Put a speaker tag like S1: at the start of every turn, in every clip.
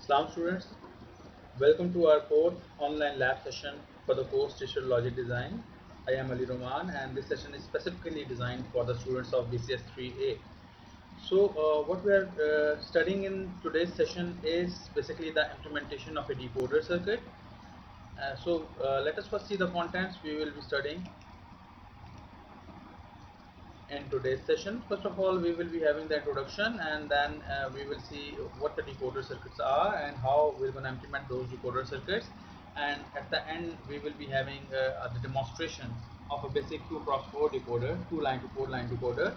S1: Salam students, welcome to our fourth online lab session for the course Digital Logic Design. I am Ali Roman and this session is specifically designed for the students of BCS 3A. So what we are studying in today's session is basically the implementation of a decoder circuit. Let us first see the contents we will be studying in today's session. First of all, we will be having the introduction, and then we will see what the decoder circuits are and how we're going to implement those decoder circuits. And at the end, we will be having the demonstration of a basic 2 cross 4 decoder, 2 line to 4 line decoder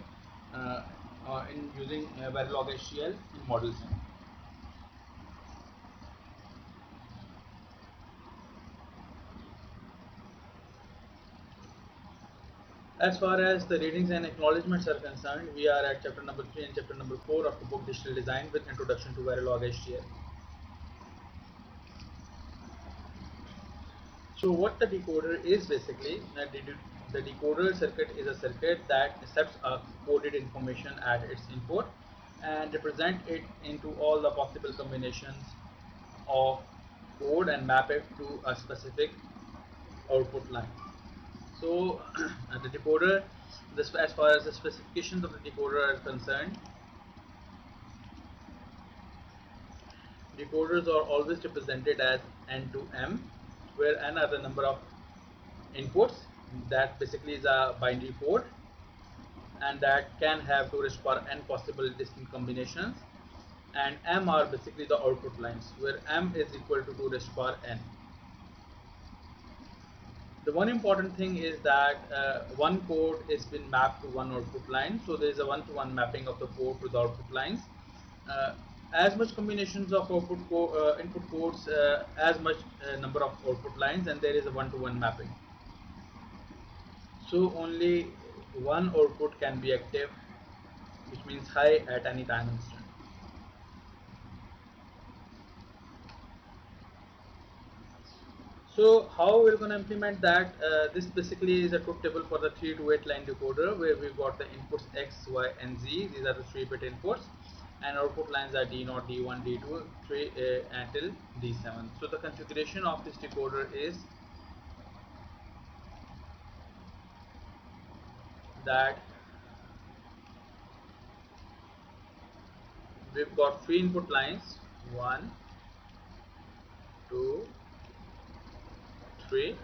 S1: in using Verilog HCL in Model Sim. As far as the readings and acknowledgements are concerned, we are at chapter number 3 and chapter number 4 of the book Digital Design with Introduction to Verilog HCL. So what the decoder is basically, the decoder circuit is a circuit that accepts a coded information at its input and represent it into all the possible combinations of code and map it to a specific output line. So the decoder, this as far as the specifications of the decoder are concerned, decoders are always represented as n to m, where n are the number of inputs. That basically is a binary code, and that can have 2 raised to power n possible distinct combinations, and m are basically the output lines, where m is equal to 2 raised to power n. The one important thing is that one code is been mapped to one output line, so there is a one-to-one mapping of the code to the output lines. Uh, as much combinations of input codes, as much number of output lines, and there is a one-to-one mapping. So only one output can be active, which means high at any time instant. So how we're going to implement that? This basically is a truth table for the 3 to 8 line decoder, where we've got the inputs X, Y, and Z. These are the 3-bit inputs, and output lines are D0, D1, D2, 3 until D7. So the configuration of this decoder is that we've got 3 input lines, 1, 2, 3,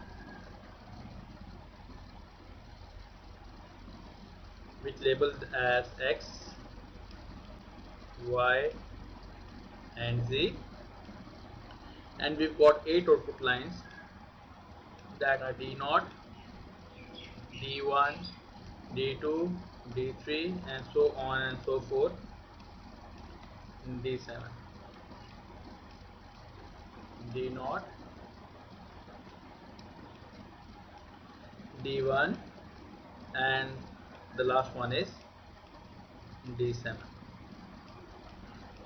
S1: which labeled as X, Y, and Z, and we've got 8 output lines that are D0, D1, D2, D3, and so on and so forth in D7. D0, D1, and the last one is D7.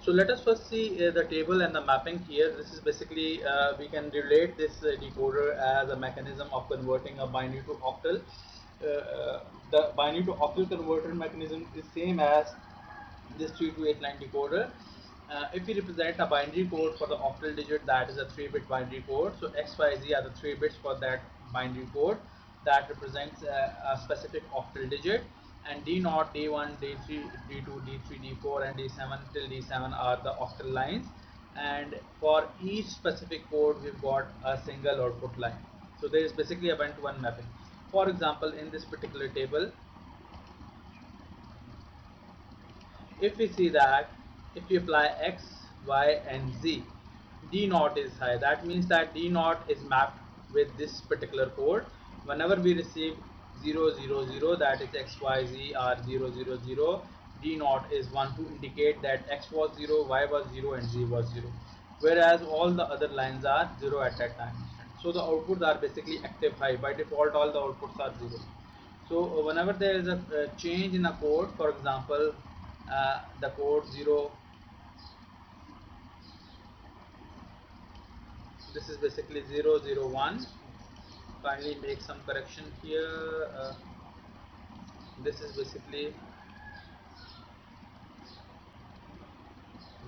S1: So let us first see the table and the mapping here. This is basically, we can relate this decoder as a mechanism of converting a binary to octal. The binary to octal converter mechanism is same as this 3 to 8 line decoder. If we represent a binary code for the octal digit, that is a 3-bit binary code. So X, Y, Z are the 3 bits for that binary code that represents a specific octal digit, and D0, D1, D3, D2, D3, D4, and D7 till D7 are the octal lines, and for each specific code we've got a single output line. So there is basically a one-to-one mapping. For example, in this particular table, if we see that if we apply X, Y, and Z, D0 is high. That means that D0 is mapped with this particular code. Whenever we receive 0, 0, 0, that is X, Y, Z are 0, 0, 0, D0 is 1 to indicate that X was 0, Y was 0, and Z was 0. Whereas all the other lines are 0 at that time. So the outputs are basically active high. By default, all the outputs are 0. So whenever there is a change in a code, for example, the code 0, this is basically 001. Kindly make some correction here. This is basically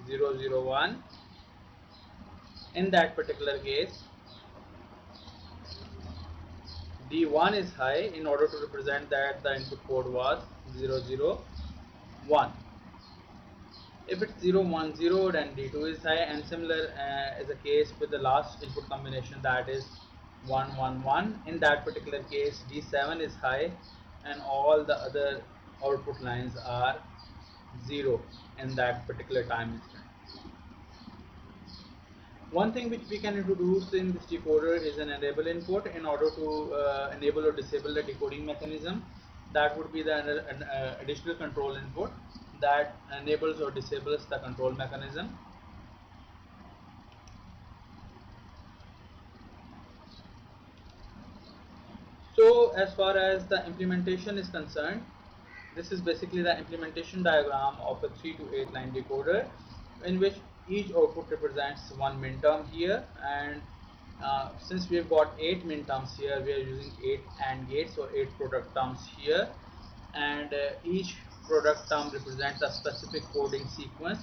S1: 001, In that particular case, D1 is high in order to represent that the input code was 001. If it's 010, then D2 is high, and similar is the case with the last input combination, that is 111. In that particular case, D7 is high and all the other output lines are 0 in that particular time instant. One thing which we can introduce in this decoder is an enable input in order to enable or disable the decoding mechanism. That would be the additional control input that enables or disables the control mechanism. So as far as the implementation is concerned, this is basically the implementation diagram of a 3 to 8 line decoder, in which each output represents one minterm here, and since we have got 8 minterms here, we are using 8 AND gates or 8 product terms here, and each product term represents a specific coding sequence.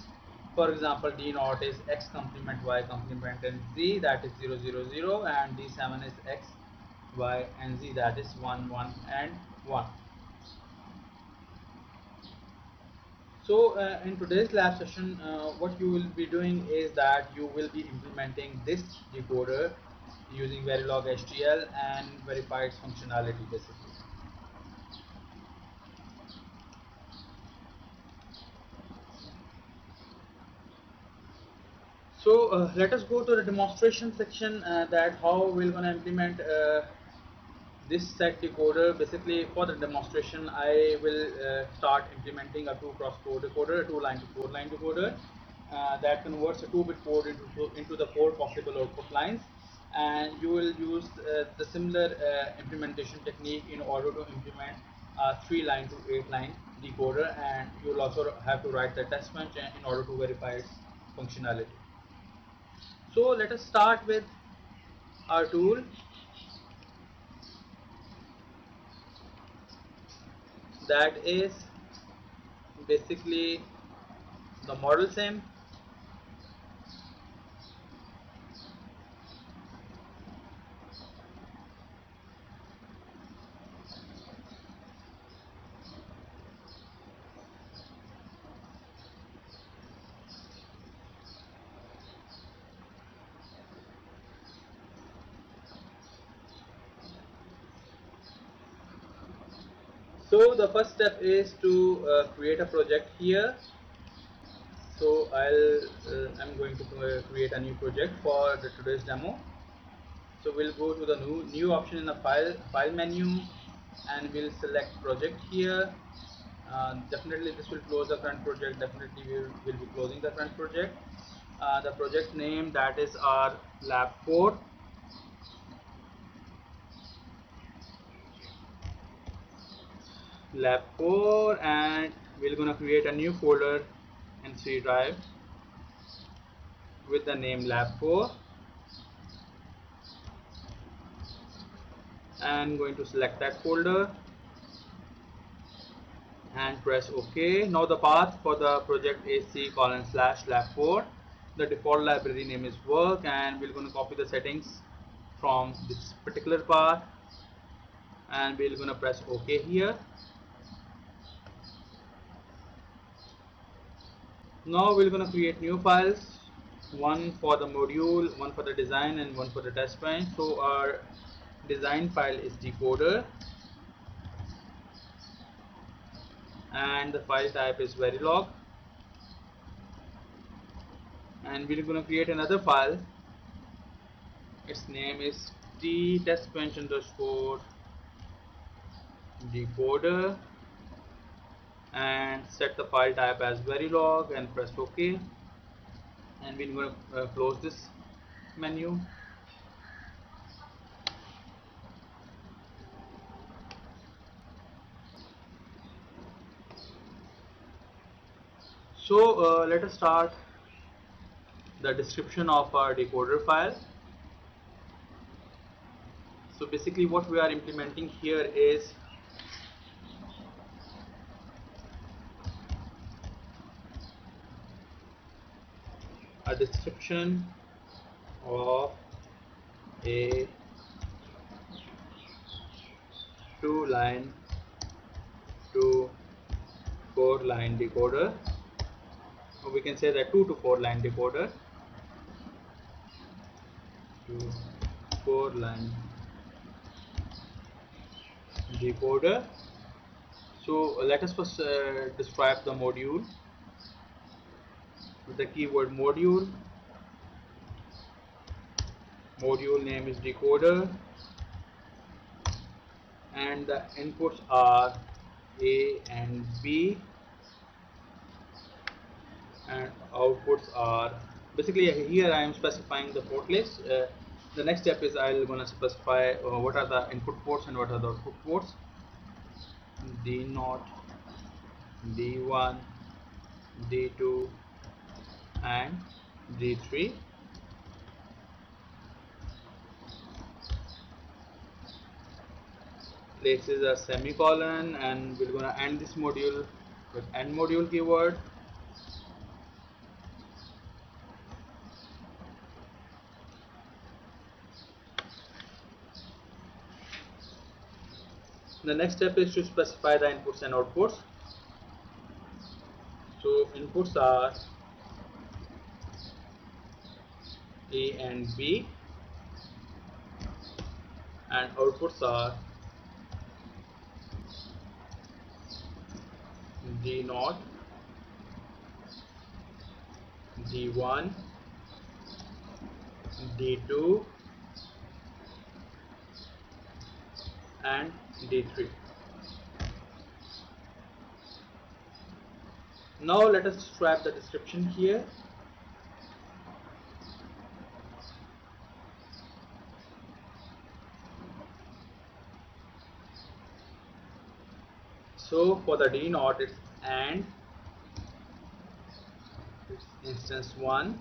S1: For example, D0 is X complement Y complement and Z, that is 000, and D7 is X Y and Z, that is 1 1 and 1. So in today's lab session, what you will be doing is that you will be implementing this decoder using Verilog HDL and verified functionality basically. So let us go to the demonstration section, that how we're going to implement this set decoder. Basically, for the demonstration, I will start implementing a 2x4 decoder, a 2 line to 4 line decoder that converts a 2-bit code into the 4 possible output lines, and you will use the similar implementation technique in order to implement a 3 line to 8 line decoder, and you will also have to write the test bench in order to verify its functionality. So let us start with our tool. That is basically the model sim. So the first step is to create a project here. So I'm going to create a new project for today's demo. So we'll go to the new option in the file menu, and we'll select project here. Definitely this will close the current project. Definitely we will be closing the current project. The project name, that is our lab 4. Lab 4, and we're going to create a new folder in C drive with the name lab 4, and going to select that folder and press OK. Now the path for the project is C:/lab4. The default library name is work, and we're going to copy the settings from this particular path, and we're going to press OK here. Now we're going to create new files, one for the module, one for the design, and one for the test bench. So our design file is decoder, and the file type is Verilog, and we're going to create another file. Its name is testbench_decoder, and set the file type as Verilog and press OK, and we're going to close this menu. So let us start the description of our decoder file. So basically what we are implementing here is a description of a 2-line to 4-line decoder, or we can say that 2 to 4-line decoder to 4-line decoder. So let us first describe the module with the keyword module. Module name is decoder, and the inputs are A and B, and outputs are basically here I am specifying the port list. The next step is I'm going to specify what are the input ports and what are the output ports. D0, D1, D2 and D3. Places a semicolon, and we're going to end this module with end module keyword. The next step is to specify the inputs and outputs. So inputs are A and B, and outputs are D0, D1, D2 and D3. Now let us describe the description here. So for the D0 it's AND, it's instance 1,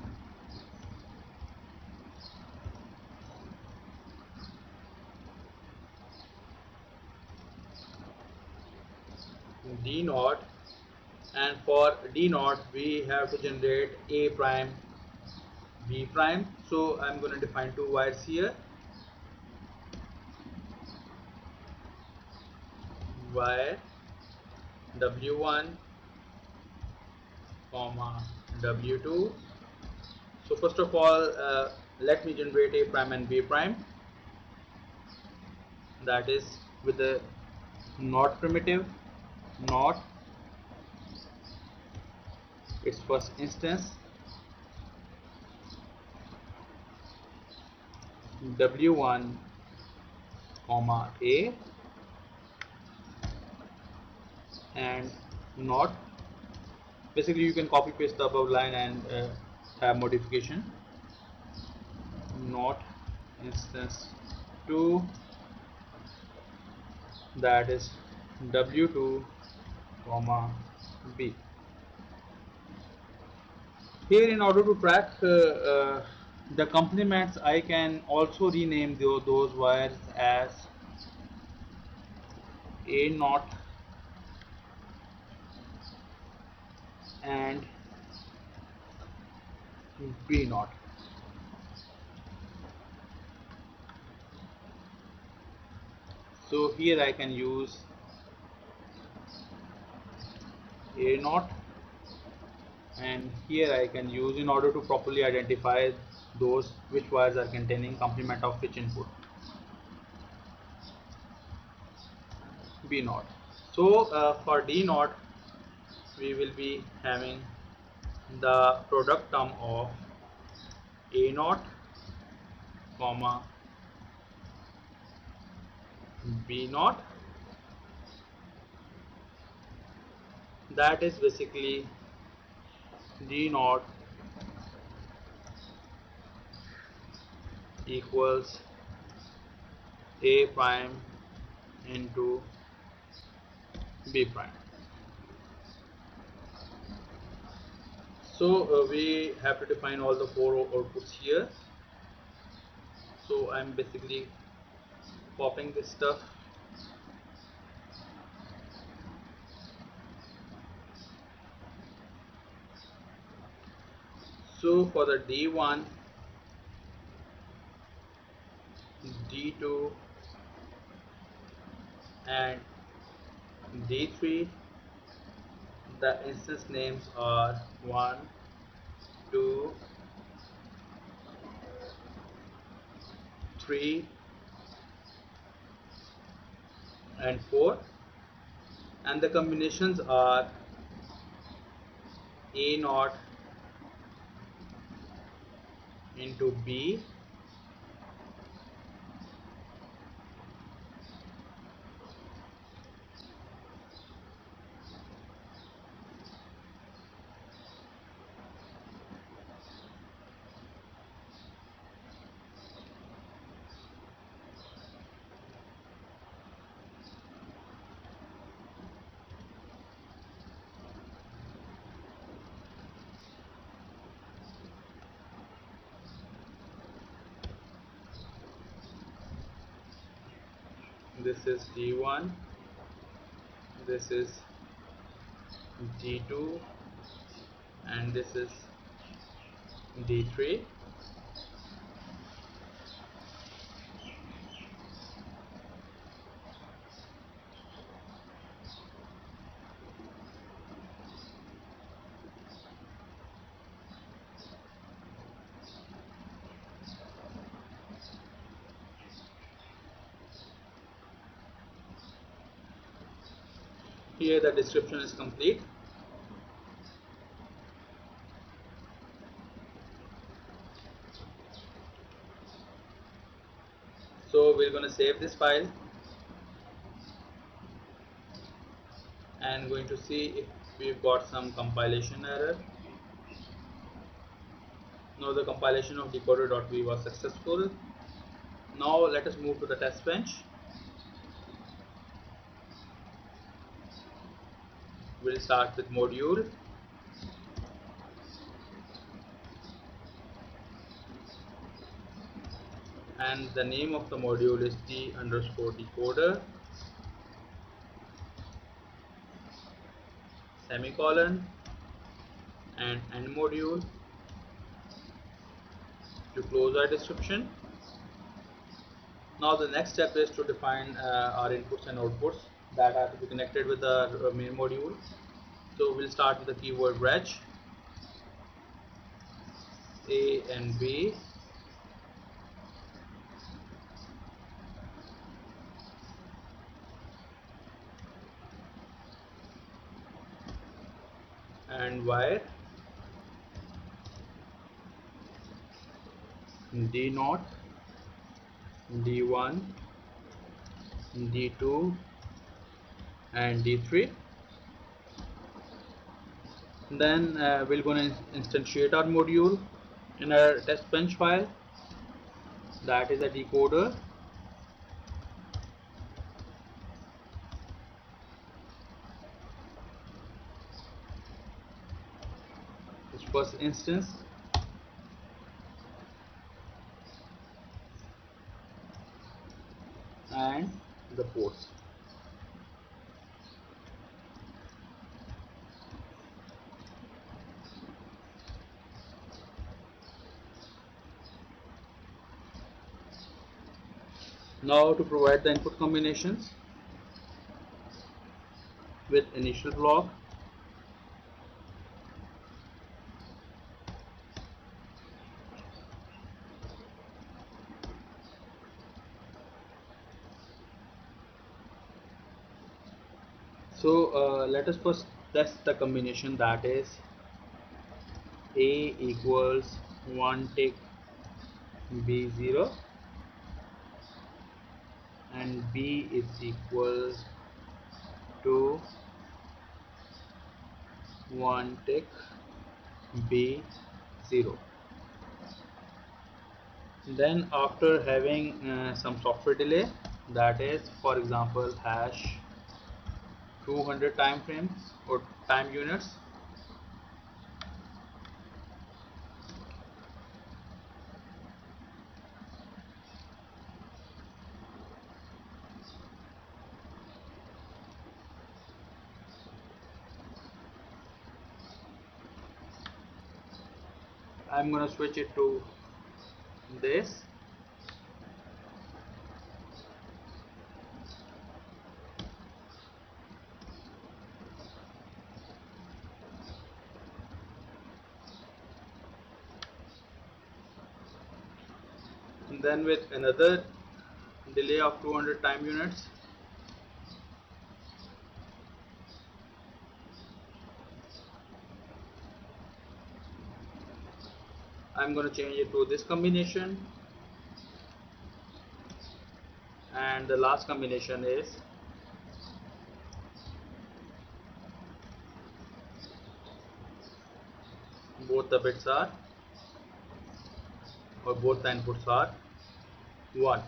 S1: D0, and for D0 we have to generate A prime, B prime. So I'm going to define two wires here. Wire W1 comma W2. So first of all let me generate A prime and B prime, that is with the not primitive, not its first instance, W1 comma A, and not, basically you can copy paste the above line and have modification, not instance 2, that is W2 comma B. Here in order to track the complements, I can also rename those wires as A0 and B0. So here I can use A0, and here I can use, in order to properly identify those which wires are containing complement of which input, B0. So for D0 we will be having the product term of A0 comma B0, that is basically D0 equals A prime into B prime. So we have to define all the four outputs here. So I'm basically copying this stuff. So for the D1 D2 and D3. The instance names are 1, 2, 3 and 4, and the combinations are A naught into B this is D1, this is D2 and this is D3. Here the description is complete. So we're going to save this file and going to see if we've got some compilation error. Now the compilation of decoder.v was successful. Now let us move to the test bench. We'll start with module. And the name of the module is t_decoder semicolon and end module to close our description. Now the next step is to define our inputs and outputs that are to be connected with the main module. So we'll start with the keyword reg, A and B, and wire D0, D1, D2 and D3. Then we're going to instantiate our module in our test bench file, that is a decoder. Its first instance, and the ports. Now to provide the input combinations with initial block, so let us first test the combination, that is A equals 1 tick B0 and B is equal to 1 tick B0. Then after having some software delay, that is for example hash 200 time frames or time units, I'm going to switch it to this. then with another delay of 200 time units. I'm going to change it to this combination, and the last combination is both the bits are, or both the inputs are 1.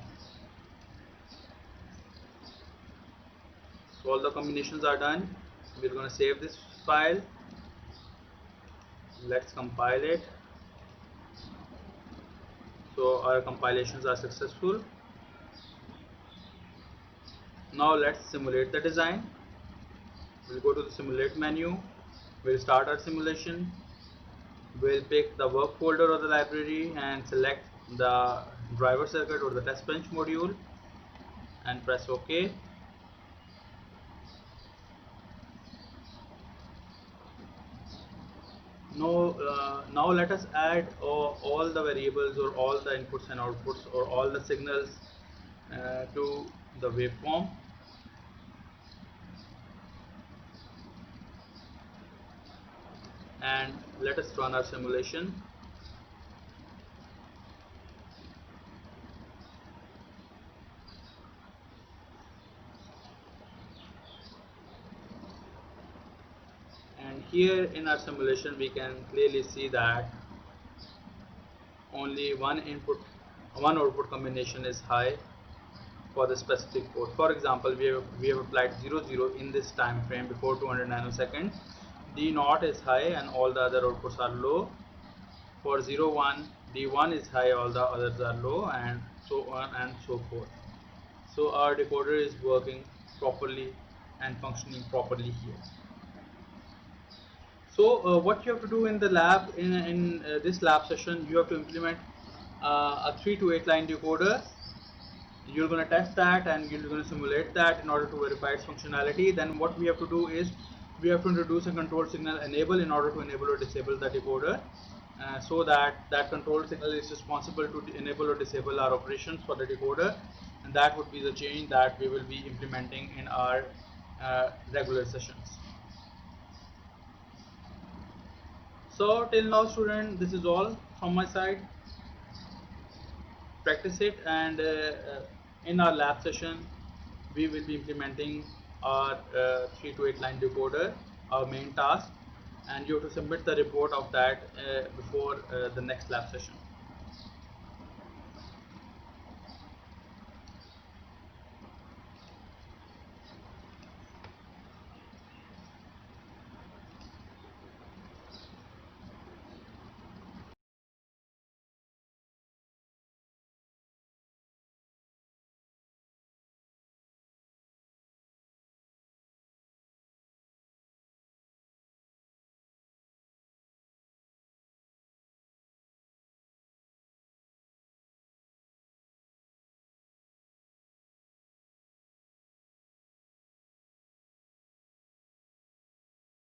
S1: So all the combinations are done. We're going to save this file. Let's compile it. So our compilations are successful. Now let's simulate the design. We'll go to the simulate menu. We'll start our simulation. We'll pick the work folder of the library and select the driver circuit or the test bench module and press OK. Now let us add all the variables or all the inputs and outputs or all the signals to the waveform. And let us run our simulation. And here in our simulation we can clearly see that only one output combination is high for the specific port. For example, we have applied 0 0 in this time frame before 200 nanoseconds. D0 is high and all the other outputs are low. For 0 1, D1 is high, all the others are low, and so on and so forth. So our decoder is working properly and functioning properly here. So what you have to do in the lab, in this lab session, you have to implement a 3 to 8 line decoder. You're going to test that and you're going to simulate that in order to verify its functionality. Then what we have to do is we have to introduce a control signal enable in order to enable or disable the decoder, so that control signal is responsible to enable or disable our operations for the decoder, and that would be the change that we will be implementing in our regular sessions. So till now, student, this is all from my side. Practice it, and in our lab session we will be implementing our 3 to 8 line decoder, our main task, and you have to submit the report of that before the next lab session.